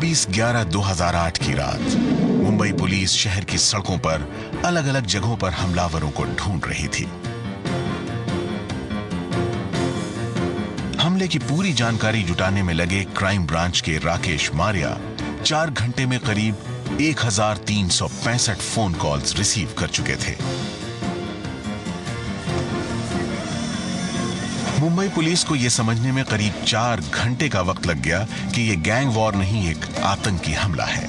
24/11/2008 की रात मुंबई पुलिस शहर की सड़कों पर अलग अलग जगहों पर हमलावरों को ढूंढ रही थी। हमले की पूरी जानकारी जुटाने में लगे क्राइम ब्रांच के राकेश मारिया 4 घंटे में करीब 1365 फोन कॉल्स रिसीव कर चुके थे। मुंबई पुलिस को यह समझने में करीब 4 घंटे का वक्त लग गया कि यह गैंग वॉर नहीं, एक आतंकी हमला है।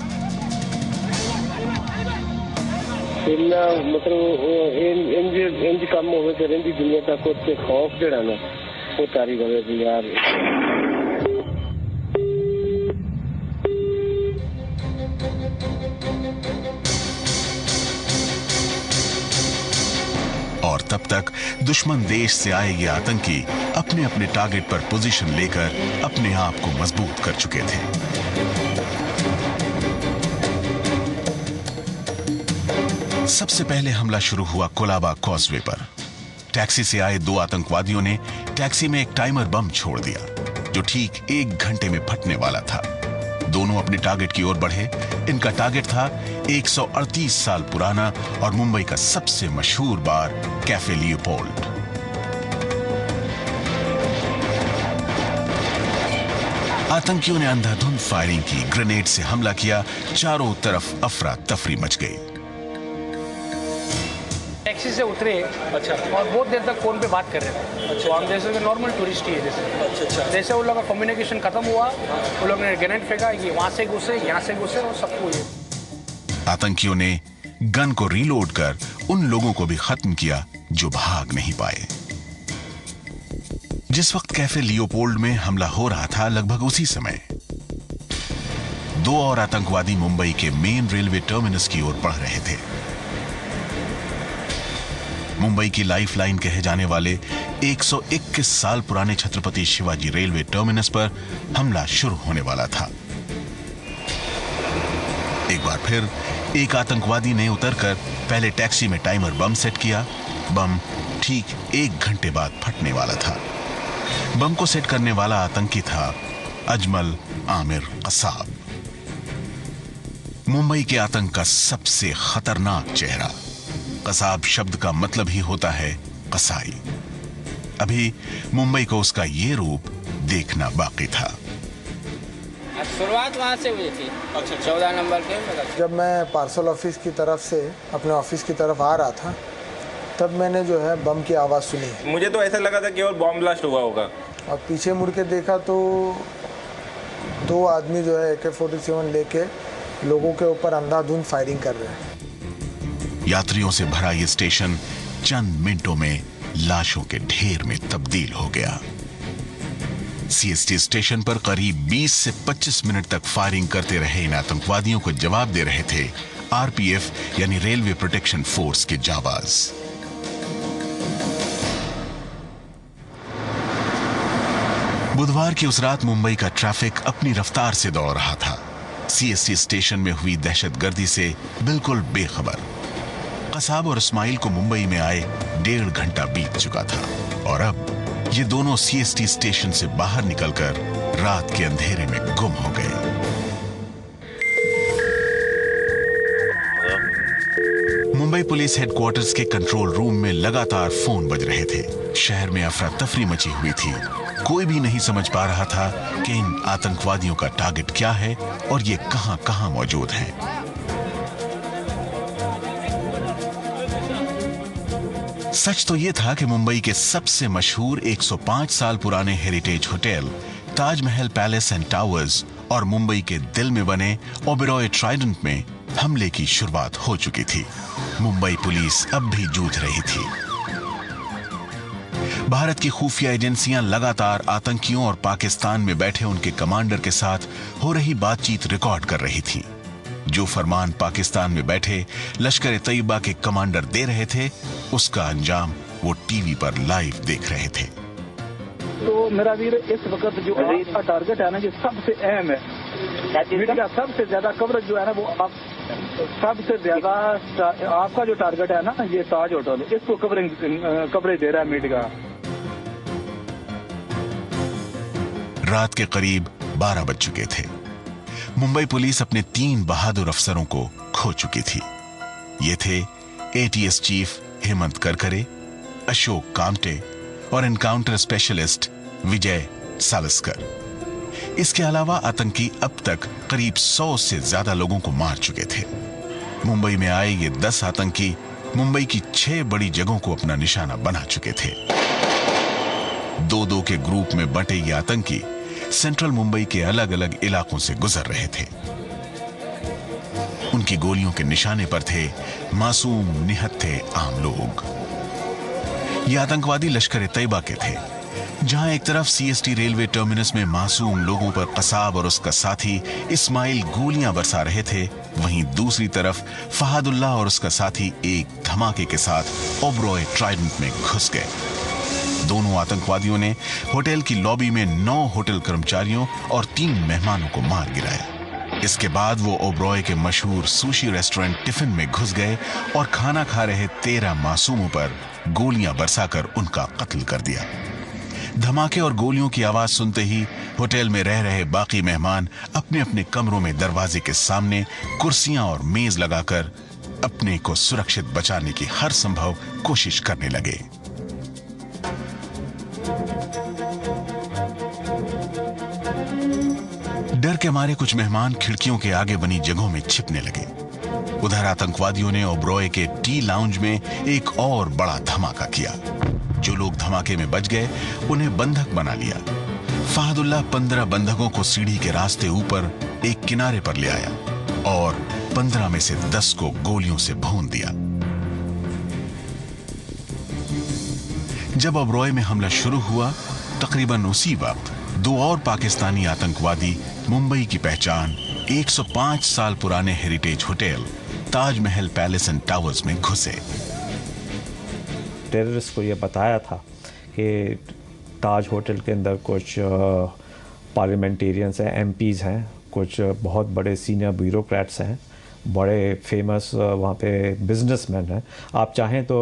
और तब तक दुश्मन देश से आए ये आतंकी अपने अपने टारगेट पर पोजीशन लेकर अपने आप को मजबूत कर चुके थे। सबसे पहले हमला शुरू हुआ कोलाबा कॉजवे पर। टैक्सी से आए 2 आतंकवादियों ने टैक्सी में एक टाइमर बम छोड़ दिया जो ठीक 1 घंटे में फटने वाला था। दोनों अपने टारगेट की ओर बढ़े। इनका टारगेट था 138 साल पुराना और मुंबई का सबसे मशहूर बार कैफे लियोपोल्ड। आतंकियों ने अंधाधुंध फायरिंग की, ग्रेनेड से हमला किया। चारों तरफ अफरा तफरी मच गई। टैक्सी से उतरे और बहुत देर तक फोन पे बात कर रहे थे। तो हम जैसे नॉर्मल टूरिस्ट ही है जैसे जैसे उन लोगों का कम्युनिकेशन खत्म हुआ, उन लोगों ने ग्रेनेड फेंका, ये वहां से घुसे, यहाँ से घुसे और सबको ये। आतंकियों ने गन को रीलोड कर उन लोगों को भी खत्म किया जो भाग नहीं पाए। जिस वक्त कैफे लियोपोल्ड में हमला हो रहा था, लगभग उसी समय 2 और आतंकवादी मुंबई के मेन रेलवे टर्मिनस की ओर बढ़ रहे थे। मुंबई की लाइफलाइन कहे जाने वाले 121 साल पुराने छत्रपति शिवाजी रेलवे टर्मिनस पर हमला शुरू होने वाला था। एक बार फिर एक आतंकवादी ने उतरकर पहले टैक्सी में टाइमर बम सेट किया। बम ठीक 1 घंटे बाद फटने वाला था। बम को सेट करने वाला आतंकी था अजमल आमिर कसाब, मुंबई के आतंक का सबसे खतरनाक चेहरा। कसाब शब्द का मतलब ही होता है कसाई। अभी मुंबई को उसका ये रूप देखना बाकी था। शुरुआत वहां से हुई थी 14 नंबर के। जब मैं पार्सल ऑफिस की तरफ से अपने ऑफिस की तरफ आ रहा था, तब मैंने जो है बम की आवाज़ सुनी। मुझे तो ऐसा लगा था केवल बम ब्लास्ट हुआ होगा। और पीछे मुड़ के देखा तो 2 आदमी जो है AK-47 लेके लोगों के ऊपर अंधाधुंध फायरिंग कर रहे हैं। यात्रियों से भरा ये स्टेशन चंद मिनटों में लाशों के ढेर में तब्दील हो गया। CST स्टेशन पर करीब 20 से 25 मिनट तक फायरिंग करते रहे इन आतंकवादियों को जवाब दे रहे थे RPF यानी रेलवे प्रोटेक्शन फोर्स के जाबाज। बुधवार की उस रात मुंबई का ट्रैफिक अपनी रफ्तार से दौड़ रहा था। CST स्टेशन में हुई दहशतगर्दी से बिल्कुल बेखबर। कसाब और इस्माइल को मुंबई में आए 1.5 घंटा बीत चुका था और अब ये दोनों CST स्टेशन से बाहर निकलकर रात के अंधेरे में गुम हो गए। मुंबई पुलिस हेडक्वार्टर्स के कंट्रोल रूम में लगातार फोन बज रहे थे। शहर में अफरा तफरी मची हुई थी। कोई भी नहीं समझ पा रहा था कि इन आतंकवादियों का टारगेट क्या है और ये कहां कहां मौजूद हैं। सच तो यह था कि मुंबई के सबसे मशहूर 105 साल पुराने heritage hotel Taj Mahal palace and towers और मुंबई के दिल में बने ओबेरॉय ट्राइडेंट में हमले की शुरुआत हो चुकी थी। मुंबई पुलिस अब भी जूझ रही थी। भारत की खुफिया एजेंसियां लगातार आतंकियों और पाकिस्तान में बैठे उनके कमांडर के साथ हो रही बातचीत रिकॉर्ड कर रही थी। जो फरमान पाकिस्तान में बैठे लश्कर तैयबा के कमांडर दे रहे थे, उसका अंजाम वो टीवी पर लाइव देख रहे थे। तो मेरा वीर, इस वक्त जो आपका टारगेट है ना, जो सबसे अहम है, मीडिया सबसे ज्यादा कवरेज जो है ना, वो आप सबसे ज्यादा आपका जो टारगेट है ना, ये ताज होटल, इसको कवरेज दे रहा है मीडिया। रात के करीब 12 बज चुके थे। मुंबई पुलिस अपने 3 बहादुर अफसरों को खो चुकी थी। ये थे एटीएस चीफ हेमंत करकरे, अशोक कामटे और एनकाउंटर स्पेशलिस्ट विजय सावस्कर। इसके अलावा आतंकी अब तक करीब 100 से ज्यादा लोगों को मार चुके थे। मुंबई में आए ये 10 आतंकी मुंबई की 6 बड़ी जगहों को अपना निशाना बना चुके थे। 2-2 के ग्रुप में बंटे ये आतंकी सेंट्रल मुंबई के अलग अलग इलाकों से गुजर रहे थे। उनकी गोलियों के निशाने पर थे मासूम निहत्थे आम लोग। ये आतंकवादी लश्कर-ए-तैयबा के थे। जहां एक तरफ सीएसटी रेलवे टर्मिनस में मासूम लोगों पर कसाब और उसका साथी इस्माइल गोलियां बरसा रहे थे, वहीं दूसरी तरफ फहादुल्लाह और उसका साथी एक धमाके के साथ ओबरॉय ट्राइडेंट में घुस गए। दोनों आतंकवादियों ने होटल की लॉबी में 9 होटल कर्मचारियों और 3 मेहमानों को मार गिराया। इसके बाद वो ओबरॉय के मशहूर सुशी रेस्टोरेंट टिफिन में घुस गए और खाना खा रहे 13 मासूमों पर गोलियां बरसाकर उनका कत्ल कर दिया। धमाके और गोलियों की आवाज सुनते ही होटल में रह रहे बाकी मेहमान अपने अपने कमरों में दरवाजे के सामने कुर्सियां और मेज लगाकर अपने को सुरक्षित बचाने की हर संभव कोशिश करने लगे। डर के मारे कुछ मेहमान खिड़कियों के आगे बनी जगहों में छिपने लगे। उधर आतंकवादियों ने ओबरॉय के टी लाउंज में एक और बड़ा धमाका किया। जो लोग धमाके में बच गए उन्हें बंधक बना लिया। फहादुल्लाह 15 बंधकों को सीढ़ी के रास्ते ऊपर एक किनारे पर ले आया और 15 में से 10 को गोलियों से भून दिया। जब ओबरॉय में हमला शुरू हुआ, तकरीबन उसी वक्त 2 और पाकिस्तानी आतंकवादी मुंबई की पहचान 105 साल पुराने heritage hotel Taj Mahal palace and towers में घुसे। टेररिस्ट को ये बताया था कि ताज होटल के अंदर कुछ पार्लियामेंटेरियंस हैं, एमपीज़ हैं, कुछ बहुत बड़े सीनियर ब्यूरोक्रेट्स हैं, बड़े फेमस वहाँ पे बिजनेसमैन हैं। आप चाहें तो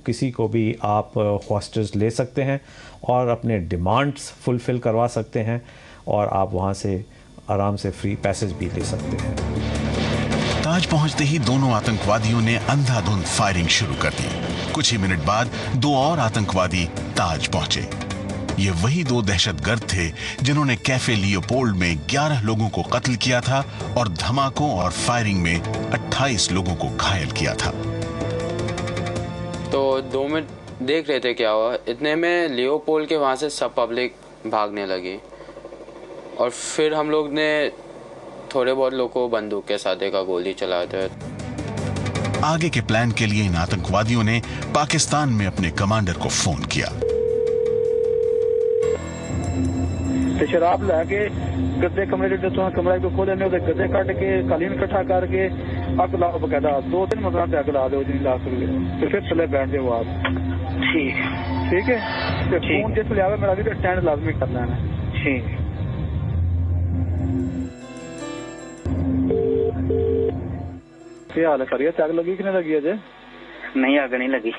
किसी को भी आप हॉस्टेज ले सकते हैं और अपने डिमांड्स फुलफ़िल करवा सकते हैं और आप वहाँ से आराम से फ्री पैसेज भी ले सकते हैं। ताज पहुंचते ही दोनों आतंकवादियों ने अंधाधुंध फायरिंग शुरू कर दी। कुछ ही मिनट बाद 2 और आतंकवादी ताज पहुंचे। ये वही 2 दहशतगर्द थे जिन्होंने कैफे लियोपोल्ड में 11 लोगों को कत्ल किया था और धमाकों और फायरिंग में 28 लोगों को घायल किया था। तो 2 मिनट देख रहे थे क्या हुआ, इतने में लियोपोल्ड के वहाँ से सब पब्लिक भागने लगी और फिर हम लोग ने थोड़े बहुत लोगों को बंदूक के साथ देखा गोली चलाते। आगे के प्लान के लिए इन आतंकवादियों ने पाकिस्तान में अपने कमांडर को फोन किया। तो शराब लाके गद्दे कमरे जो कमरे को खोले ने गद्दे काट के कालीन इकट्ठा करके अग लाओ, बकायदा 2-3 मंजिलों पे अग ला दो जिन ला सकते, तो फिर चले बैठ जाओ आप। ठीक है। तो फोन जिसले आवे मेरा भी अटेंड लाजमी करना है। ठीक है। क्या हाल है सर, आग लगी कि नहीं लगी अजे? नहीं आग नहीं लगी।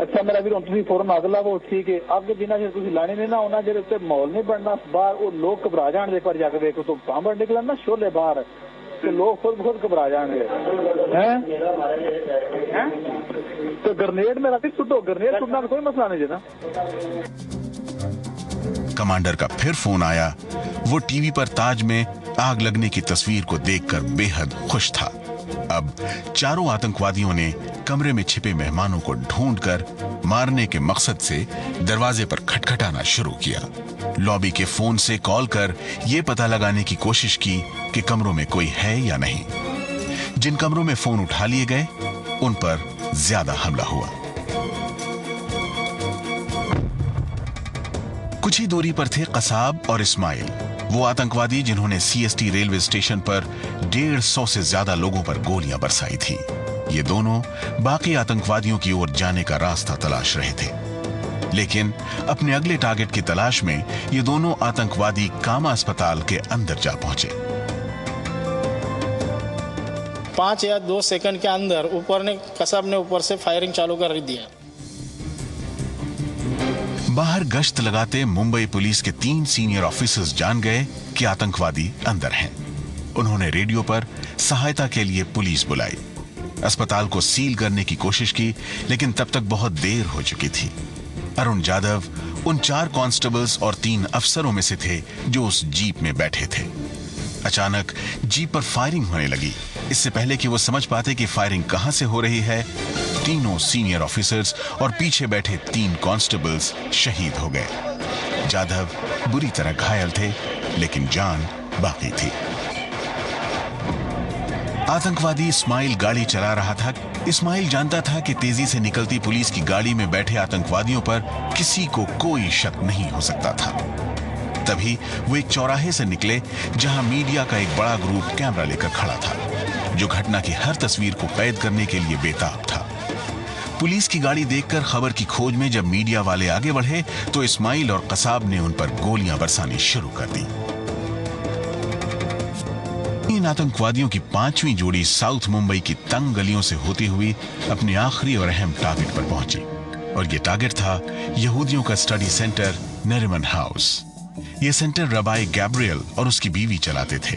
अच्छा मेरा भी तुम फौरन अग लाओ। ठीक है। अग जिन्ना चेर तुम लाने नहीं ना होना जेर उत्ते माहौल नहीं बनना, बाहर वो लोग घबरा जाने एक बार जाके देखो तो बाहर निकलन ना शोले बाहर, तो लोग खुद घबरा जाएंगे। हैं तो ग्रेनेड में राती सुटो, ग्रेनेड सुटना में कोई मसला नहीं है ना। कमांडर का फिर फोन आया। वो टीवी पर ताज में आग लगने की तस्वीर को देखकर बेहद खुश था। अब चारों आतंकवादियों ने कमरे में छिपे मेहमानों को ढूंढकर मारने के मकसद से दरवाजे पर खटखटाना शुरू किया। लॉबी के फोन से कॉल कर यह पता लगाने की कोशिश की कि कमरों में कोई है या नहीं। जिन कमरों में फोन उठा लिए गए उन पर ज्यादा हमला हुआ। कुछ ही दूरी पर थे कसाब और इस्माइल, वो आतंकवादी जिन्होंने सीएसटी रेलवे स्टेशन पर 150 से ज्यादा लोगों पर गोलियां बरसाई थीं। ये दोनों बाकी आतंकवादियों की ओर जाने का रास्ता तलाश रहे थे, लेकिन अपने अगले टारगेट की तलाश में ये दोनों आतंकवादी कामा अस्पताल के अंदर जा पहुंचे। 5 या 2 सेकंड के अंदर कसाब ने ऊपर से फायरिंग चालू कर दिया। बाहर गश्त लगाते मुंबई पुलिस के 3 सीनियर ऑफिसर्स जान गए कि आतंकवादी अंदर हैं। उन्होंने रेडियो पर सहायता के लिए पुलिस बुलाई। अस्पताल को सील करने की कोशिश की, लेकिन तब तक बहुत देर हो चुकी थी। अरुण जाधव उन 4 कांस्टेबल्स और 3 अफसरों में से थे जो उस जीप में बैठे थे। अचानक जीप पर फायरिंग होने लगी। इससे पहले कि वो समझ पाते कि फायरिंग कहां से हो रही है, तीनों सीनियर ऑफिसर्स और पीछे बैठे 3 कांस्टेबल्स शहीद हो गए। जाधव बुरी तरह घायल थे, लेकिन जान बाकी थी। आतंकवादी इस्माइल गाड़ी चला रहा था। इस्माइल जानता था कि तेजी से निकलती पुलिस की गाड़ी में बैठे आतंकवादियों पर किसी को कोई शक नहीं हो सकता था। तभी वो एक चौराहे से निकले जहां मीडिया का एक बड़ा ग्रुप कैमरा लेकर खड़ा था, जो घटना की हर तस्वीर को कैद करने के लिए बेताब था। पुलिस की गाड़ी देखकर खबर की खोज में जब मीडिया वाले आगे बढ़े तो इस्माइल और कसाब ने उन पर गोलियां बरसानी शुरू कर दी। इन आतंकवादियों की 5वीं जोड़ी साउथ मुंबई की तंग गलियों से होती हुई अपने आखिरी और अहम टारगेट पर पहुंची, और ये टारगेट था यहूदियों का स्टडी सेंटर नेरिमन हाउस। ये सेंटर रबाई गैब्रियल और उसकी बीवी चलाते थे।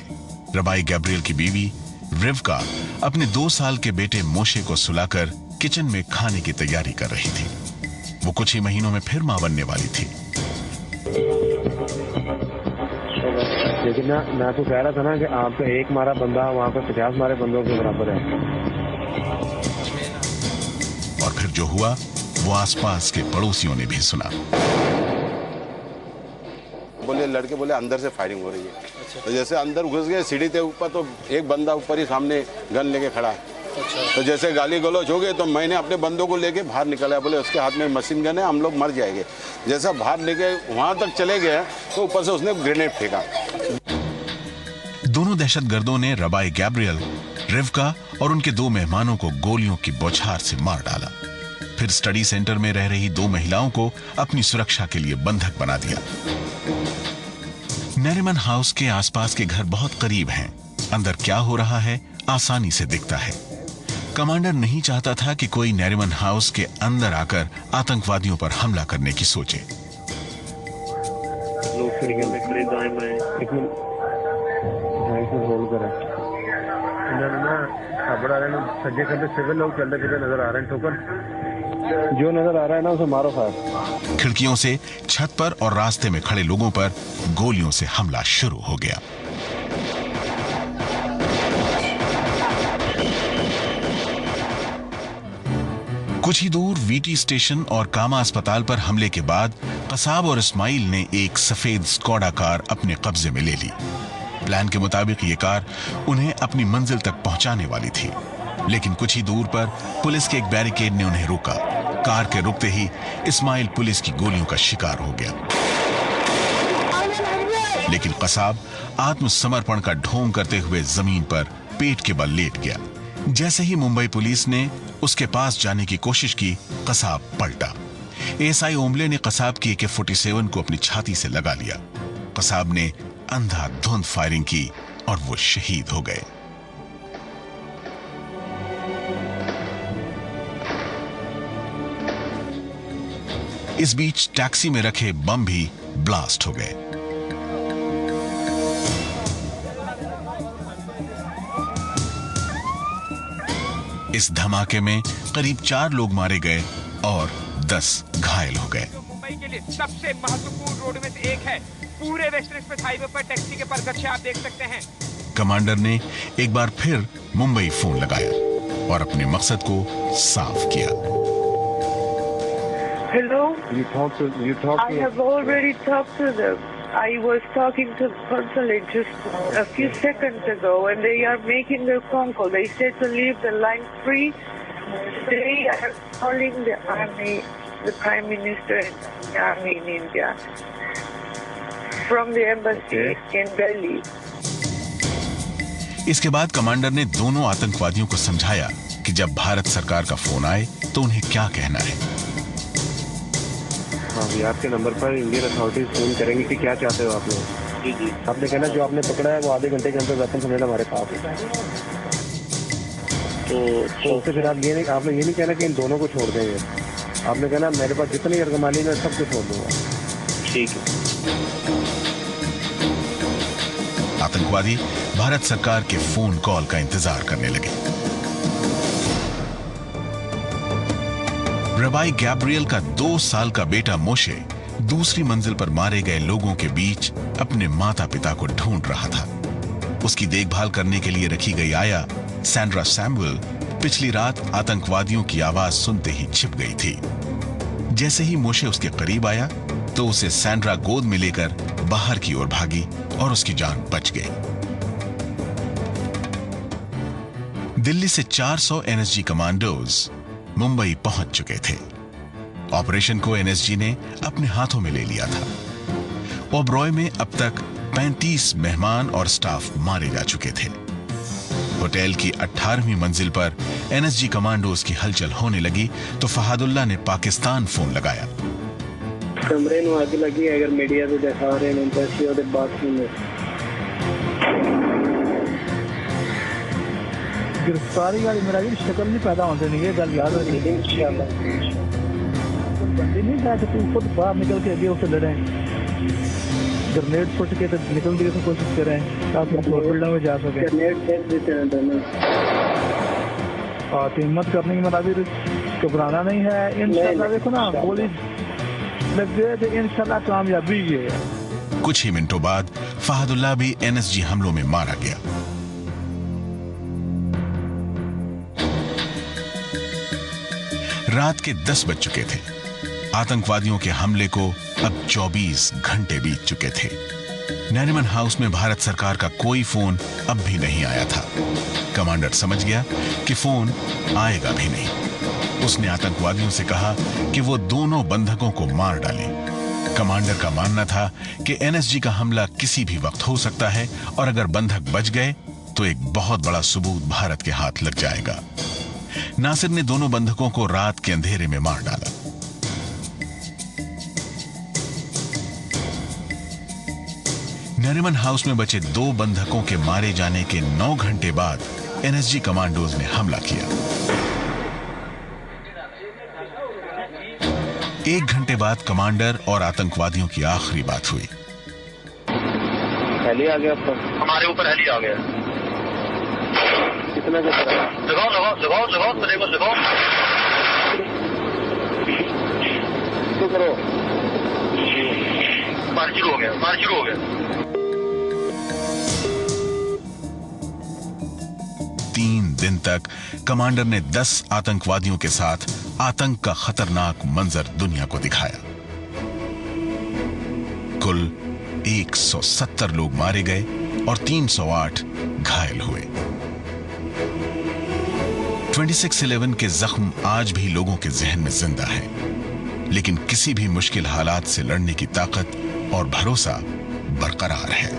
रबाई गैब्रियल की बीवी रिवका अपने 2 साल के बेटे मोशे को सुलाकर किचन में खाने की तैयारी कर रही थी। वो कुछ ही महीनों में फिर मां बनने वाली थी। लेकिन मैं तो कह रहा था ना कि आपका एक मारा बंदा वहाँ पे 50 मारे बंदों के बराबर है। और फिर जो हुआ वो आसपास के पड़ोसियों ने भी सुना। बोले लड़के बोले अंदर से फायरिंग हो रही है। अच्छा। तो जैसे अंदर घुस गए सीढ़ी के ऊपर, तो एक बंदा ऊपर ही सामने गन लेके खड़ा है। अच्छा। तो जैसे गाली गलौज हो गए तो मैंने अपने बंदों को लेके बाहर निकला। बोले उसके हाथ में मशीन गन है, हम लोग मर जाएंगे। जैसा बाहर लेके वहां तक चले गए तो ऊपर से उसने ग्रेनेड फेंका। दोनों दहशतगर्दों ने रबाई गैब्रियल, रिवका और उनके 2 मेहमानों को गोलियों की बौछार से मार डाला। फिर स्टडी सेंटर में रह रही 2 महिलाओं को अपनी सुरक्षा के लिए बंधक बना दिया। नेरिमन हाउस के आसपास के घर बहुत करीब हैं। अंदर क्या हो रहा है आसानी से दिखता है। कमांडर नहीं चाहता था कि कोई नेरिमन हाउस के अंदर आकर आतंकवादियों पर हमला करने की सोचे। सज्जे खंडे सिविल लोग चलते फिरते नजर आ रहे हैं। ठोकर जो नजर आ रहा है ना उसे मारो फायर। खिड़कियों से छत पर और रास्ते में खड़े लोगों पर गोलियों से हमला शुरू हो गया। कुछ ही दूर वीटी स्टेशन और कामा अस्पताल पर हमले के बाद कसाब और इस्माइल ने एक सफेद स्कॉडा कार अपने कब्जे में ले ली। प्लान के मुताबिक ये कार उन्हें अपनी मंजिल तक पहुंचाने वाली थी, लेकिन कुछ ही दूर पर पुलिस के एक बैरिकेड ने उन्हें रोका। कार के रुकते ही इस्माइल पुलिस की गोलियों का शिकार हो गया, लेकिन कसाब आत्मसमर्पण का ढोंग करते हुए जमीन पर पेट के बल लेट गया। जैसे ही मुंबई पुलिस ने उसके पास जाने की कोशिश की, कसाब पलटा। एएसआई ओम्बले ने कसाब की AK-47 को अपनी छाती से लगा लिया। कसाब ने अंधाधुंध फायरिंग की और वो शहीद हो गए। इस बीच टैक्सी में रखे बम भी ब्लास्ट हो गए। इस धमाके में करीब 4 लोग मारे गए और 10 घायल हो गए। मुंबई के लिए सबसे महत्वपूर्ण रोड में से एक है। पूरे वेस्टर्न एक्सप्रेस हाईवे पर टैक्सी के परगच्छे आप देख सकते हैं। कमांडर ने एक बार फिर मुंबई फोन लगाया और अपने मकसद को साफ किया। Hello? You talk to I have already talked to them. I was talking to the consulate just a few seconds ago, and they are making their phone call. They said to leave the line free. They are calling the army, the Prime Minister and the army in India, from the embassy in Delhi. इसके बाद commander ने दोनों आतंकवादियों को समझाया कि जब भारत सरकार का फोन आए तो उन्हें क्या कहना है। हाँ, आपके नंबर पर इंडियन अथॉरिटीज फोन करेंगे कि क्या चाहते हो आप लोग। जी जी। आपने कहना जो आपने पकड़ा है वो आधे घंटे के अंदर वेपन समझना हमारे पास है। तो उससे फिर आप आपने ये नहीं कहना कि इन दोनों को छोड़ देंगे। आपने कहना मेरे पास जितनी यरगमाली मैं सबको छोड़ दूंगा। ठीक है। आतंकवादी भारत सरकार के फोन कॉल का इंतजार करने लगे। रबाई गैब्रियल का 2 साल का बेटा मोशे दूसरी मंजिल पर मारे गए लोगों के बीच अपने माता पिता को ढूंढ रहा था। उसकी देखभाल करने के लिए रखी गई आया सैंड्रा सैमुअल पिछली रात आतंकवादियों की आवाज सुनते ही छिप गई थी। जैसे ही मोशे उसके करीब आया तो उसे सैंड्रा गोद में लेकर बाहर की ओर भागी और उसकी जान बच गई। दिल्ली से 400 एनएसजी कमांडोज मुंबई पहुंच चुके थे। ऑपरेशन को एनएसजी ने अपने हाथों में ले लिया था। ओबरॉय में अब तक 35 मेहमान और स्टाफ मारे जा चुके थे। होटल की 18वीं मंजिल पर एनएसजी कमांडोज की हलचल होने लगी तो फहादुल्लाह ने पाकिस्तान फोन लगाया। कमरे में आग लगी, अगर मीडिया से दिखा रहे हैं एम्बेसी और बाथरूम में गिरफ्तारी वाली मेरा भी शक्ल नहीं पैदा होने नहीं, ये गल याद रखिए इंशाल्लाह। बंदे नहीं था कि तू खुद बाहर निकल के आगे उसे लड़े, ग्रेनेड फुट के तो निकलने की कोशिश करें ताकि हॉस्पिटल में जा सके। ग्रेनेड फेंक देते हैं दोनों। और हिम्मत करने की मेरा भी घबराना नहीं है इंशाल्लाह। देखो ना गोली लग गए तो इंशाल्लाह कामयाबी है। कुछ ही मिनटों बाद फहादुल्लाह भी एनएसजी हमलों में मारा गया। रात के 10 बज चुके थे। आतंकवादियों के हमले को अब 24 घंटे बीत चुके थे। नरीमन हाउस में भारत सरकार का कोई फोन अब भी नहीं आया था। कमांडर समझ गया कि फोन आएगा भी नहीं। उसने आतंकवादियों से कहा कि वो दोनों बंधकों को मार डालें। कमांडर का मानना था कि एनएसजी का हमला किसी भी वक्त हो सकता है और अगर बंधक बच गए तो एक बहुत बड़ा सबूत भारत के हाथ लग जाएगा। नासिर ने दोनों बंधकों को रात के अंधेरे में मार डाला। नरीमन हाउस में बचे 2 बंधकों के मारे जाने के 9 घंटे बाद एनएसजी कमांडोज ने हमला किया। 1 घंटे बाद कमांडर और आतंकवादियों की आखिरी बात हुई। हेली आ गया, हमारे ऊपर हेली आ गया। कितना लगाओ लगाओ लगाओ लगाओ लगाओ तो करो। मार शुरू हो गया, मार शुरू हो गया। 3 दिन तक कमांडर ने 10 आतंकवादियों के साथ आतंक का खतरनाक मंजर दुनिया को दिखाया। कुल 170 लोग मारे गए और 308 घायल हुए। 26/11 के जख्म आज भी लोगों के जहन में जिंदा है, लेकिन किसी भी मुश्किल हालात से लड़ने की ताकत और भरोसा बरकरार है।